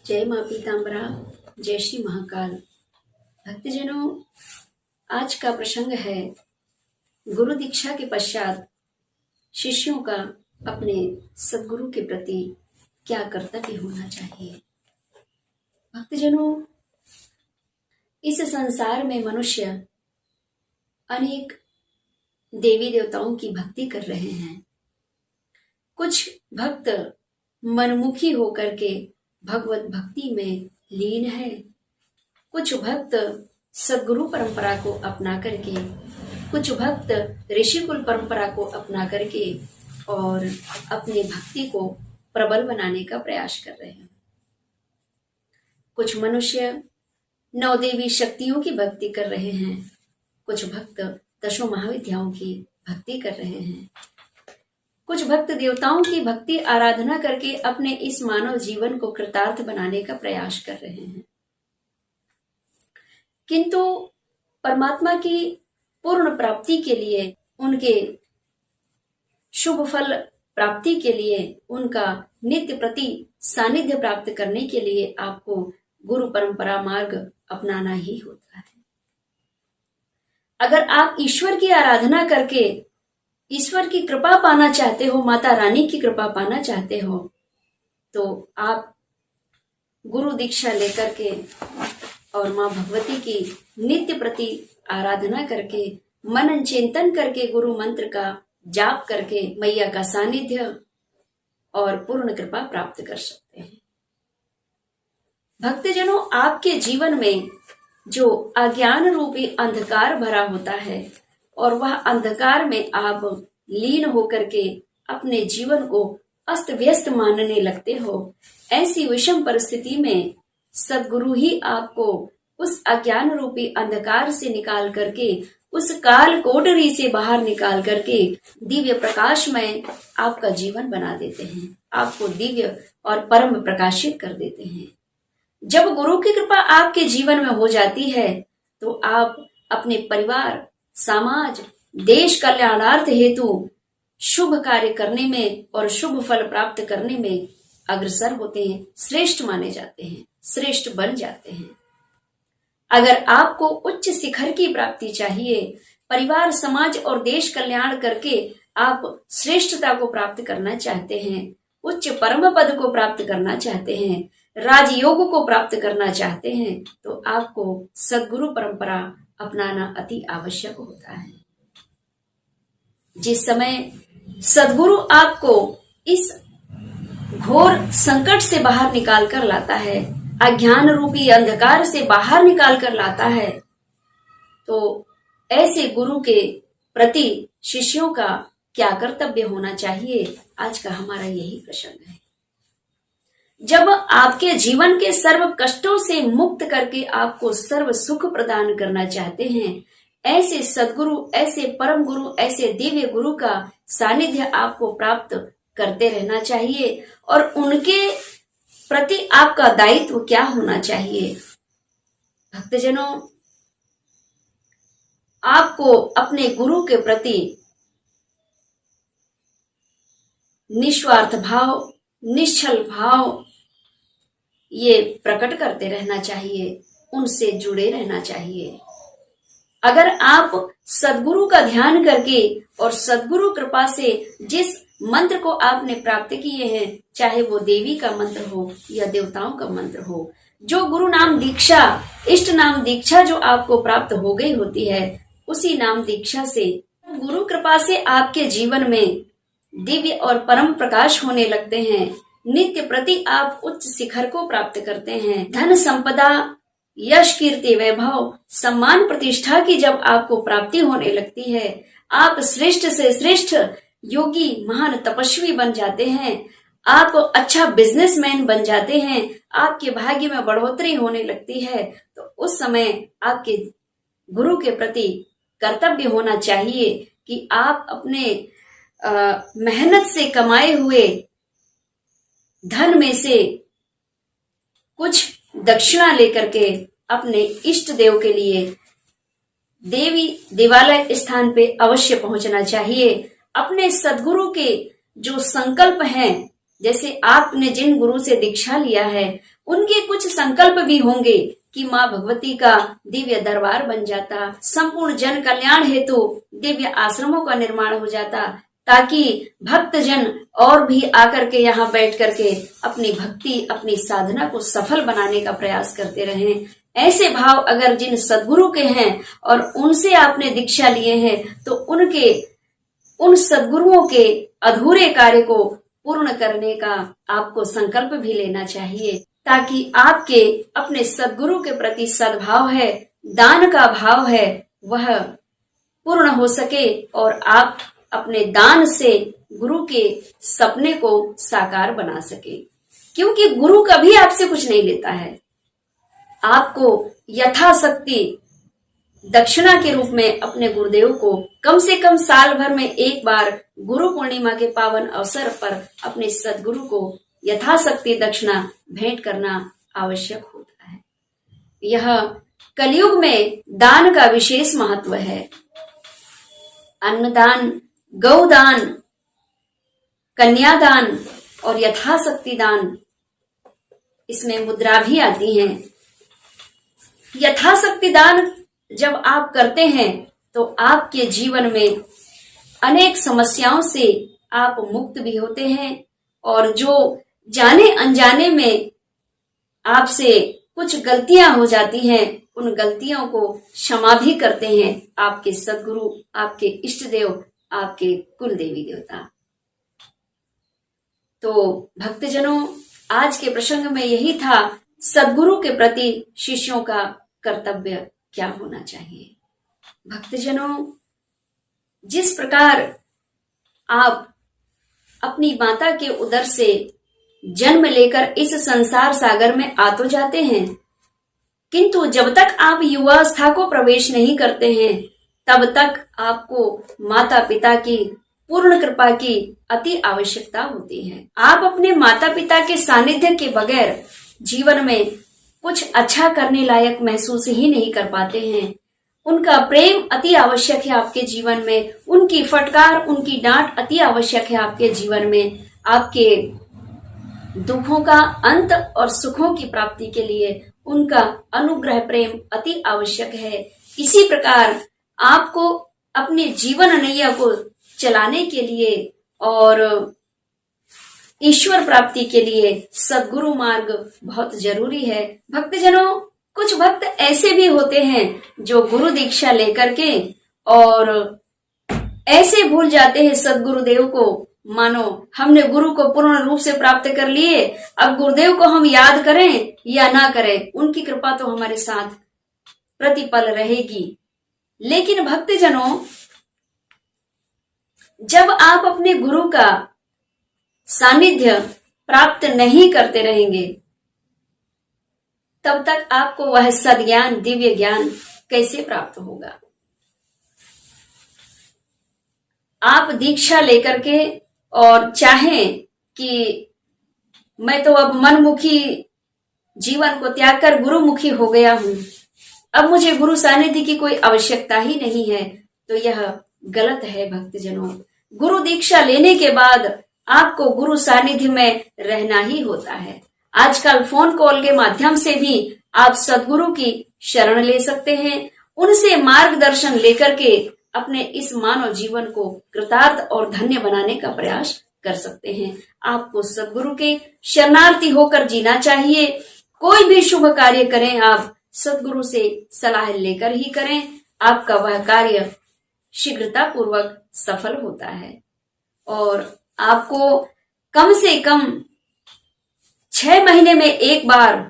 जय माँ पीताम्बरा, जय श्री महाकाल। भक्तजनों, आज का प्रसंग है गुरु दीक्षा के पश्चात शिष्यों का अपने सदगुरु के प्रति क्या कर्तव्य होना चाहिए। भक्तजनों, इस संसार में मनुष्य अनेक देवी देवताओं की भक्ति कर रहे हैं। कुछ भक्त मनमुखी होकर के भगवत भक्ति में लीन है। कुछ भक्त सदगुरु परंपरा को अपना करके, कुछ भक्त ऋषिकुल परंपरा को अपना करके और अपनी भक्ति को प्रबल बनाने का प्रयास कर रहे हैं। कुछ मनुष्य नवदेवी शक्तियों की भक्ति कर रहे हैं। कुछ भक्त दशों महाविद्याओं की भक्ति कर रहे हैं। कुछ भक्त देवताओं की भक्ति आराधना करके अपने इस मानव जीवन को कृतार्थ बनाने का प्रयास कर रहे हैं। किंतु परमात्मा की पूर्ण प्राप्ति के लिए, उनके शुभ फल प्राप्ति के लिए, उनका नित्य प्रति सानिध्य प्राप्त करने के लिए आपको गुरु परंपरा मार्ग अपनाना ही होता है। अगर आप ईश्वर की आराधना करके ईश्वर की कृपा पाना चाहते हो, माता रानी की कृपा पाना चाहते हो, तो आप गुरु दीक्षा लेकर के और माँ भगवती की नित्य प्रति आराधना करके, मनन चिंतन करके, गुरु मंत्र का जाप करके मैया का सानिध्य और पूर्ण कृपा प्राप्त कर सकते हैं। भक्तजनों, आपके जीवन में जो अज्ञान रूपी अंधकार भरा होता है और वह अंधकार में आप लीन होकर के अपने जीवन को अस्त व्यस्त मानने लगते हो, ऐसी विषम परिस्थिति में सदगुरु ही आपको उस अज्ञान रूपी अंधकार से निकाल करके, उस काल कोठरी से बाहर निकाल करके दिव्य प्रकाश में आपका जीवन बना देते हैं, आपको दिव्य और परम प्रकाशित कर देते हैं। जब गुरु की कृपा आपके जीवन में हो जाती है तो आप अपने परिवार, समाज, देश कल्याणार्थ हेतु शुभ कार्य करने में और शुभ फल प्राप्त करने में अग्रसर होते हैं, श्रेष्ठ माने जाते हैं, श्रेष्ठ बन जाते हैं। अगर आपको उच्च शिखर की प्राप्ति चाहिए, परिवार, समाज और देश कल्याण करके आप श्रेष्ठता को प्राप्त करना चाहते हैं, उच्च परम पद को प्राप्त करना चाहते हैं, राजयोग को प्राप्त करना चाहते हैं, तो आपको सदगुरु परंपरा अपनाना अति आवश्यक होता है। जिस समय सदगुरु आपको इस घोर संकट से बाहर निकाल कर लाता है, अज्ञान रूपी अंधकार से बाहर निकाल कर लाता है, तो ऐसे गुरु के प्रति शिष्यों का क्या कर्तव्य होना चाहिए, आज का हमारा यही प्रसंग है। जब आपके जीवन के सर्व कष्टों से मुक्त करके आपको सर्व सुख प्रदान करना चाहते हैं, ऐसे सदगुरु, ऐसे परम गुरु, ऐसे दिव्य गुरु का सानिध्य आपको प्राप्त करते रहना चाहिए। और उनके प्रति आपका दायित्व क्या होना चाहिए। भक्तजनों, आपको अपने गुरु के प्रति निस्वार्थ भाव, निश्चल भाव ये प्रकट करते रहना चाहिए, उनसे जुड़े रहना चाहिए। अगर आप सदगुरु का ध्यान करके और सदगुरु कृपा से जिस मंत्र को आपने प्राप्त किए हैं, चाहे वो देवी का मंत्र हो या देवताओं का मंत्र हो, जो गुरु नाम दीक्षा, इष्ट नाम दीक्षा जो आपको प्राप्त हो गई होती है, उसी नाम दीक्षा से, गुरु कृपा से आपके जीवन में दिव्य और परम प्रकाश होने लगते हैं। नित्य प्रति आप उच्च शिखर को प्राप्त करते हैं। धन संपदा, यश, कीर्ति, वैभव, सम्मान, प्रतिष्ठा की जब आपको प्राप्ति होने लगती है, आप श्रेष्ठ से श्रेष्ठ योगी, महान तपस्वी बन जाते हैं, आप अच्छा बिजनेसमैन बन जाते हैं, आपके भाग्य में बढ़ोतरी होने लगती है, तो उस समय आपके गुरु के प्रति कर्तव्य होना चाहिए कि आप अपने मेहनत से कमाए हुए धन में से कुछ दक्षिणा लेकर के अपने इष्ट देव के लिए देवी देवालय स्थान पे अवश्य पहुंचना चाहिए। अपने सदगुरु के जो संकल्प हैं, जैसे आपने जिन गुरु से दीक्षा लिया है उनके कुछ संकल्प भी होंगे कि माँ भगवती का दिव्य दरबार बन जाता, संपूर्ण जन कल्याण हेतु दिव्य आश्रमों का निर्माण हो जाता, ताकि भक्त जन और भी आकर के यहाँ बैठ करके अपनी भक्ति, अपनी साधना को सफल बनाने का प्रयास करते रहें। ऐसे भाव अगर जिन सद्गुरु के हैं और उनसे आपने दीक्षा लिए हैं, तो उन सद्गुरुओं के अधूरे कार्य को पूर्ण करने का आपको संकल्प भी लेना चाहिए, ताकि आपके अपने सद्गुरु के प्रति सद्भाव है, दान का भाव है, वह पूर्ण हो सके और आप अपने दान से गुरु के सपने को साकार बना सके। क्योंकि गुरु कभी आपसे कुछ नहीं लेता है, आपको यथाशक्ति दक्षिणा के रूप में अपने गुरुदेव को कम से कम साल भर में एक बार गुरु पूर्णिमा के पावन अवसर पर अपने सद्गुरु को यथाशक्ति दक्षिणा भेंट करना आवश्यक होता है। यह कलयुग में दान का विशेष महत्व है। अन्नदान, गौदान, कन्यादान और यथाशक्ति दान, इसमें मुद्रा भी आती है। यथाशक्ति दान जब आप करते हैं तो आपके जीवन में अनेक समस्याओं से आप मुक्त भी होते हैं, और जो जाने अनजाने में आपसे कुछ गलतियां हो जाती हैं, उन गलतियों को क्षमा भी करते हैं आपके सद्गुरु, आपके इष्ट देव, आपके कुल देवी देवता। तो भक्तजनों, आज के प्रसंग में यही था, सद्गुरु के प्रति शिष्यों का कर्तव्य क्या होना चाहिए। भक्तजनों, जिस प्रकार आप अपनी माता के उदर से जन्म लेकर इस संसार सागर में आ तो जाते हैं, किंतु जब तक आप युवावस्था को प्रवेश नहीं करते हैं, तब तक आपको माता पिता की पूर्ण कृपा की अति आवश्यकता होती है। आप अपने माता पिता के सानिध्य के बगैर जीवन में कुछ अच्छा करने लायक महसूस ही नहीं कर पाते हैं। उनका प्रेम अति आवश्यक है आपके जीवन में, उनकी फटकार, उनकी डांट अति आवश्यक है आपके जीवन में। आपके दुखों का अंत और सुखों की प्राप्ति के लिए उनका अनुग्रह प्रेम अति आवश्यक है। इसी प्रकार आपको अपने जीवन नैया को चलाने के लिए और ईश्वर प्राप्ति के लिए सद्गुरु मार्ग बहुत जरूरी है। भक्तजनों, कुछ भक्त ऐसे भी होते हैं जो गुरु दीक्षा लेकर के और ऐसे भूल जाते हैं सद्गुरुदेव को, मानो हमने गुरु को पूर्ण रूप से प्राप्त कर लिए, अब गुरुदेव को हम याद करें या ना करें, उनकी कृपा तो हमारे साथ प्रतिपल रहेगी। लेकिन भक्तजनों, जब आप अपने गुरु का सानिध्य प्राप्त नहीं करते रहेंगे, तब तक आपको वह सद्ज्ञान, दिव्य ज्ञान कैसे प्राप्त होगा। आप दीक्षा लेकर के और चाहें कि मैं तो अब मनमुखी जीवन को त्याग कर गुरुमुखी हो गया हूं, अब मुझे गुरु सानिध्य की कोई आवश्यकता ही नहीं है, तो यह गलत है। भक्तजनों, गुरु दीक्षा लेने के बाद आपको गुरु सानिध्य में रहना ही होता है। आजकल फोन कॉल के माध्यम से भी आप सद्गुरु की शरण ले सकते हैं, उनसे मार्गदर्शन लेकर के अपने इस मानव जीवन को कृतार्थ और धन्य बनाने का प्रयास कर सकते हैं। आपको सद्गुरु के शरणार्थी होकर जीना चाहिए। कोई भी शुभ कार्य करें, आप सद्गुरु से सलाह लेकर ही करें, आपका वह कार्य शीघ्रता पूर्वक सफल होता है। और आपको कम से कम 6 महीने में एक बार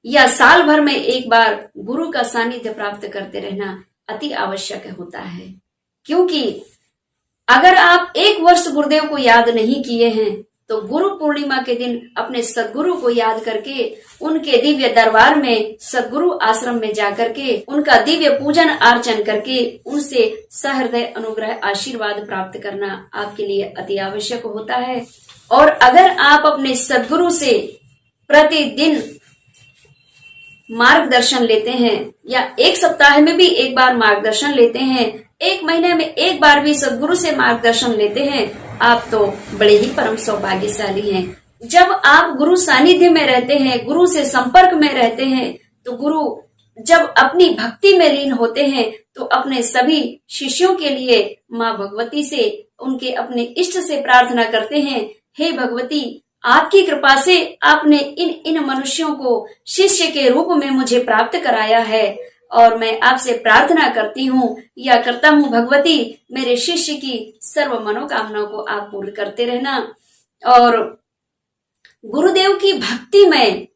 या साल भर में एक बार गुरु का सानिध्य प्राप्त करते रहना अति आवश्यक होता है। क्योंकि अगर आप 1 वर्ष गुरुदेव को याद नहीं किए हैं, तो गुरु पूर्णिमा के दिन अपने सद्गुरु को याद करके उनके दिव्य दरबार में, सद्गुरु आश्रम में जाकर के उनका दिव्य पूजन अर्चन करके उनसे सहृदय अनुग्रह आशीर्वाद प्राप्त करना आपके लिए अति आवश्यक होता है। और अगर आप अपने सद्गुरु से प्रतिदिन मार्गदर्शन लेते हैं, या 1 सप्ताह में भी एक बार मार्गदर्शन लेते हैं, 1 महीने में एक बार भी सद्गुरु से मार्गदर्शन लेते हैं, आप तो बड़े ही परम सौभाग्यशाली हैं। जब आप गुरु सानिध्य में रहते हैं, गुरु से संपर्क में रहते हैं, तो गुरु जब अपनी भक्ति में लीन होते हैं तो अपने सभी शिष्यों के लिए माँ भगवती से, उनके अपने इष्ट से प्रार्थना करते हैं, हे भगवती, आपकी कृपा से आपने इन मनुष्यों को शिष्य के रूप में मुझे प्राप्त कराया है और मैं आपसे प्रार्थना करती हूँ या करता हूँ भगवती, मेरे शिष्य की सर्व मनोकामनाओं को आप पूर्ण करते रहना। और गुरुदेव की भक्ति में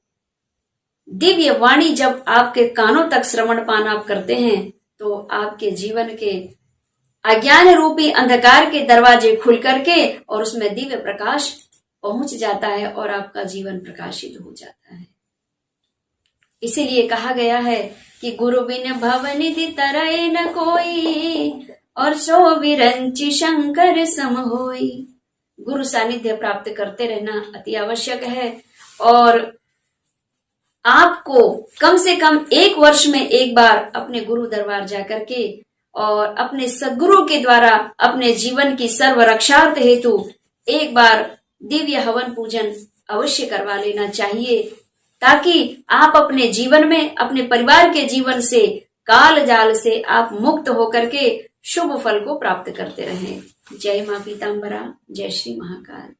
दिव्य वाणी जब आपके कानों तक श्रवण पान आप करते हैं तो आपके जीवन के अज्ञान रूपी अंधकार के दरवाजे खुल करके और उसमें दिव्य प्रकाश पहुंच जाता है और आपका जीवन प्रकाशित हो जाता है। इसीलिए कहा गया है कि गुरु बिन भवनिधि तरय न कोई और सो विरंचि शंकर सम होई। गुरु सानिध्य प्राप्त करते रहना अति आवश्यक है और आपको कम से कम 1 वर्ष में एक बार अपने गुरु दरबार जाकर के और अपने सद्गुरु के द्वारा अपने जीवन की सर्व रक्षार्थ हेतु एक बार दिव्य हवन पूजन अवश्य करवा लेना चाहिए, ताकि आप अपने जीवन में, अपने परिवार के जीवन से, काल जाल से आप मुक्त होकर के शुभ फल को प्राप्त करते रहें। जय मां पीतांबरा, जय श्री महाकाल।